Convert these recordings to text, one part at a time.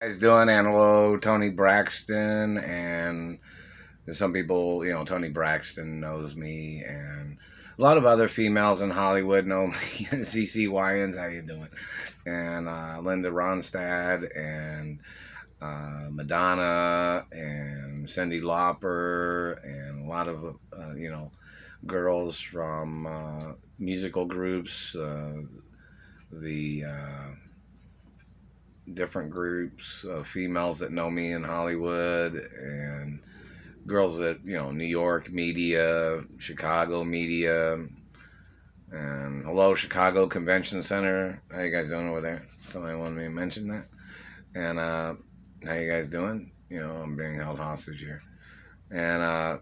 Guys doing? And hello, Toni Braxton, and some people, Toni Braxton knows me, and a lot of other females in Hollywood know me. CC Wyans, how you doing? And Linda Ronstadt, and Madonna, and Cyndi Lauper, and a lot of girls from musical groups, the different groups of females that know me in Hollywood, and girls that New York media, Chicago media, and hello Chicago Convention Center. How you guys doing over there? Somebody wanted me to mention that. And how you guys doing? I'm being held hostage here, and I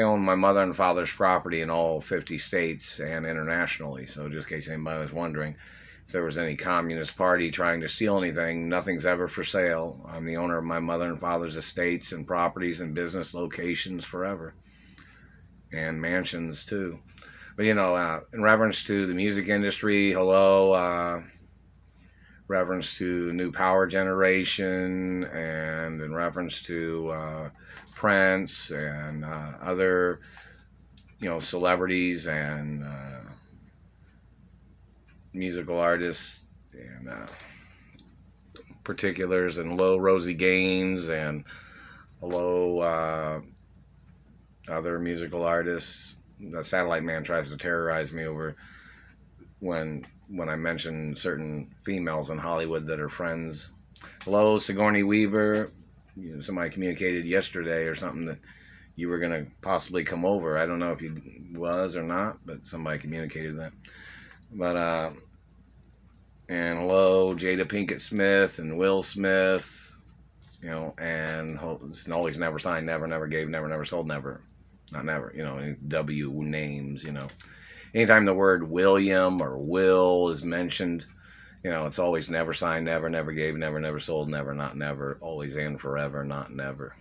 own my mother and father's property in all 50 states and internationally. So just in case anybody was wondering, if there was any communist party trying to steal anything, nothing's ever for sale. I'm the owner of my mother and father's estates and properties and business locations forever. And mansions too. But in reverence to the music industry, hello, reference to the new power generation, and in reference to Prince and other, celebrities and musical artists and particulars, and low Rosie Gaines, and hello other musical artists. The Satellite Man tries to terrorize me over when I mention certain females in Hollywood that are friends. Hello, Sigourney Weaver. Somebody communicated yesterday or something that you were going to possibly come over. I don't know if you was or not, but somebody communicated that. But and hello, Jada Pinkett Smith and Will Smith, and always never signed, never, never gave, never, never sold, never, not never, W names, Anytime the word William or Will is mentioned, it's always never signed, never, never gave, never, never sold, never, not never, always and forever, not never.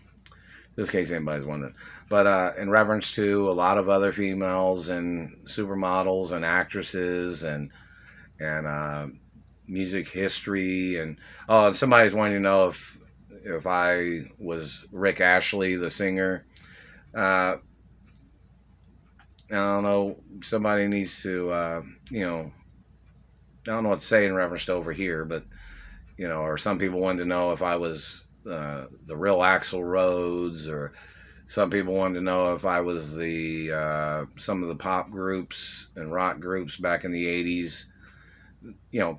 Just in case anybody's wondering. But in reference to a lot of other females and supermodels and actresses and music history, and somebody's wanting to know if I was Rick Ashley, the singer. I don't know. Somebody needs to, I don't know what to say in reference to over here, but or some people wanted to know if I was the real Axl Rhodes, or some people wanted to know if I was the some of the pop groups and rock groups back in the '80s.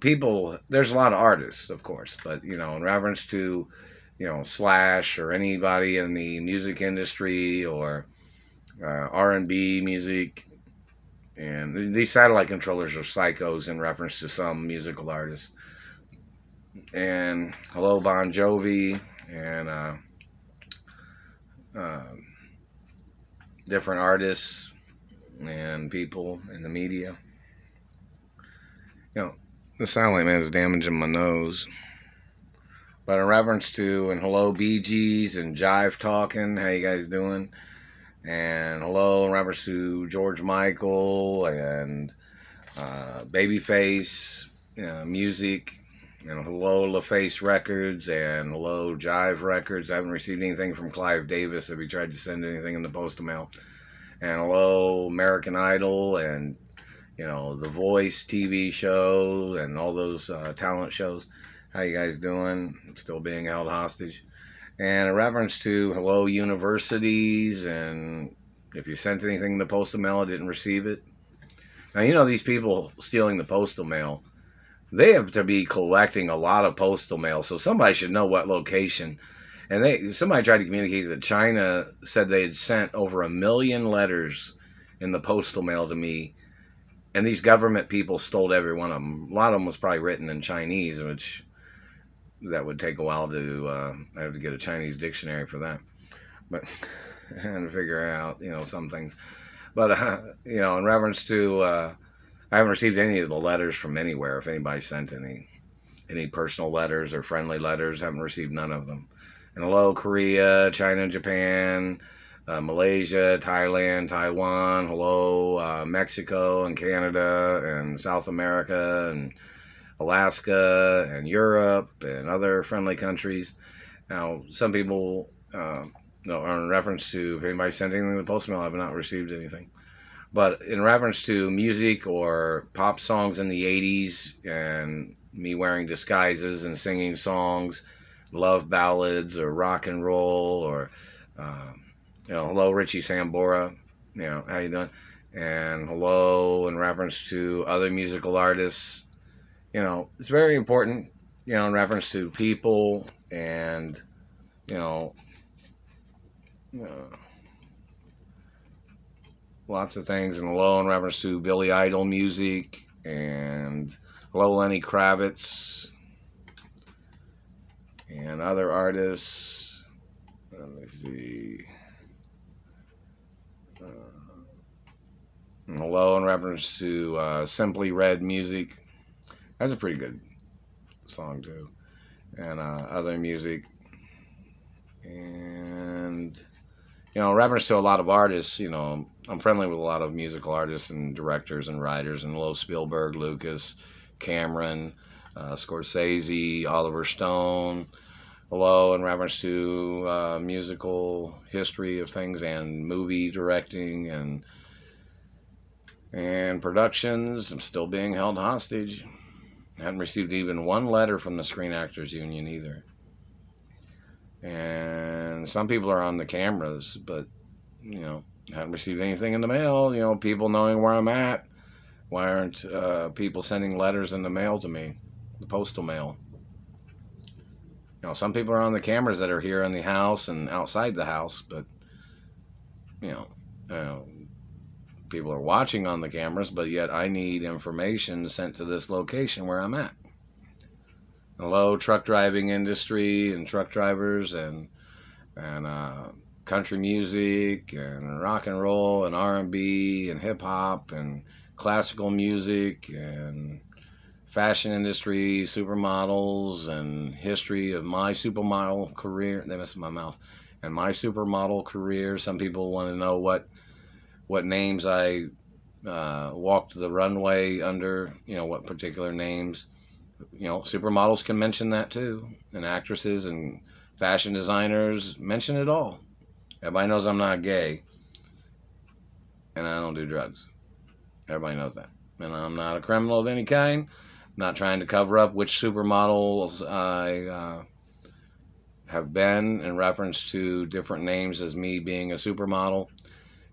People. There's a lot of artists, of course, but in reference to Slash or anybody in the music industry or R&B music, and these satellite controllers are psychos in reference to some musical artists. And hello, Bon Jovi, and different artists and people in the media. The Satellite Man is damaging my nose. But in reference to, and hello, Bee Gees and Jive Talking, how you guys doing? And hello, in reference to George Michael and Babyface music, and hello, LaFace Records, and hello, Jive Records. I haven't received anything from Clive Davis if he tried to send anything in the postal mail. And hello, American Idol, and The Voice TV show, and all those talent shows. How you guys doing? I'm still being held hostage. And in reference to hello, universities, and if you sent anything in the postal mail, I didn't receive it. Now, these people stealing the postal mail, they have to be collecting a lot of postal mail, so somebody should know what location. And somebody tried to communicate that China said they had sent over 1 million letters in the postal mail to me, and these government people stole every one of them. A lot of them was probably written in Chinese, which that would take a while to, I have to get a Chinese dictionary for that. But, and figure out, some things. But, in reference to, I haven't received any of the letters from anywhere. If anybody sent any personal letters or friendly letters, haven't received none of them. And hello, Korea, China, Japan, Malaysia, Thailand, Taiwan, hello, Mexico and Canada and South America, and Alaska and Europe and other friendly countries. Now, some people, no, in reference to if anybody's sending anything to the post mail, I have not received anything. But in reference to music or pop songs in the 80s and me wearing disguises and singing songs, love ballads or rock and roll or, hello, Richie Sambora, how you doing? And hello in reference to other musical artists. It's very important, in reference to people and, you know, uh, lots of things. And hello in reference to Billy Idol music and hello Lenny Kravitz and other artists. Let me see. And hello in reference to Simply Red music. That's a pretty good song too. And other music. And, in reference to a lot of artists, I'm friendly with a lot of musical artists and directors and writers. And hello Spielberg, Lucas, Cameron, Scorsese, Oliver Stone. Hello in reference to musical history of things and movie directing and productions. I'm still being held hostage. I haven't received even one letter from the Screen Actors Union either. And some people are on the cameras, but, haven't received anything in the mail. People knowing where I'm at. Why aren't people sending letters in the mail to me? The postal mail. Some people are on the cameras that are here in the house and outside the house, but, people are watching on the cameras, but yet I need information sent to this location where I'm at. Hello, truck driving industry and truck drivers and country music and rock and roll and R&B and hip hop and classical music and fashion industry, supermodels and history of my supermodel career. They messed with my mouth. And my supermodel career. Some people want to know what names I walked the runway under, what particular names. Supermodels can mention that too. And actresses and fashion designers mention it all. Everybody knows I'm not gay. And I don't do drugs. Everybody knows that. And I'm not a criminal of any kind. I'm not trying to cover up which supermodels I have been in reference to different names as me being a supermodel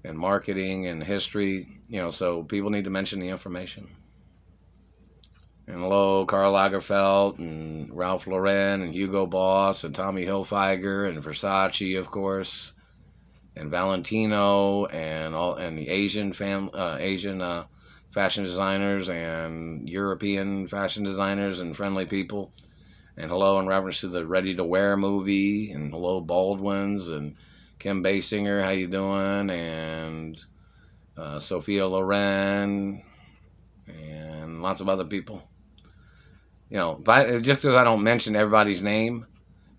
and marketing and history. So people need to mention the information. And hello, Karl Lagerfeld and Ralph Lauren and Hugo Boss and Tommy Hilfiger and Versace, of course, and Valentino and the Asian fashion designers and European fashion designers and friendly people. And hello in reference to the Ready to Wear movie. And hello Baldwin's and Kim Basinger, how you doing? And Sophia Loren and lots of other people. Just because I don't mention everybody's name,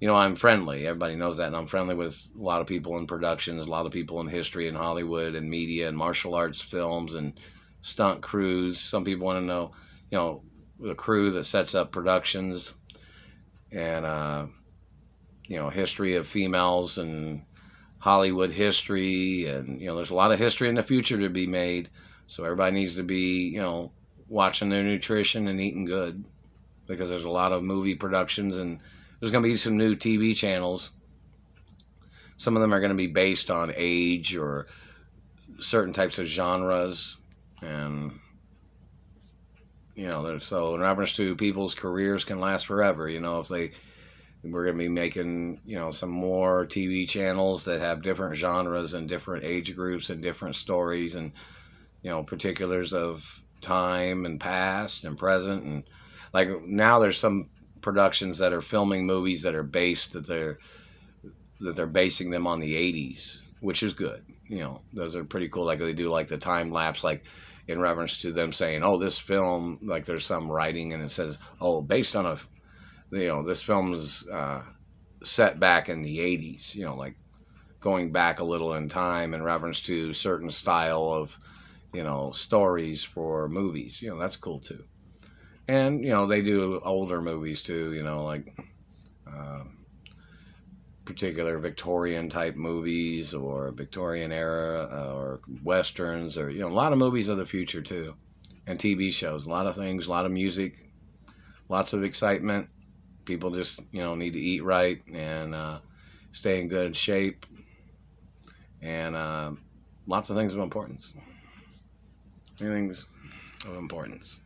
I'm friendly. Everybody knows that. And I'm friendly with a lot of people in productions, a lot of people in history and Hollywood and media and martial arts films and stunt crews. Some people want to know, the crew that sets up productions and, history of females and Hollywood history. And, there's a lot of history in the future to be made. So everybody needs to be, watching their nutrition and eating good. Because there's a lot of movie productions and there's going to be some new TV channels. Some of them are going to be based on age or certain types of genres. And, so in reference to people's careers can last forever. If we're going to be making, some more TV channels that have different genres and different age groups and different stories and, particulars of time and past and present. And like now there's some productions that are filming movies that are they're basing them on the 80s, which is good. Those are pretty cool. Like they do like the time lapse, like in reference to them saying, oh, this film, like there's some writing and it says, oh, based on this film is set back in the 80s, like going back a little in time in reference to certain style of, stories for movies. That's cool too. And, they do older movies too, like uh, particular Victorian type movies or Victorian era or Westerns or, a lot of movies of the future too. And TV shows, a lot of things, a lot of music, lots of excitement. People just, need to eat right and stay in good shape. And lots of things of importance. Things of importance.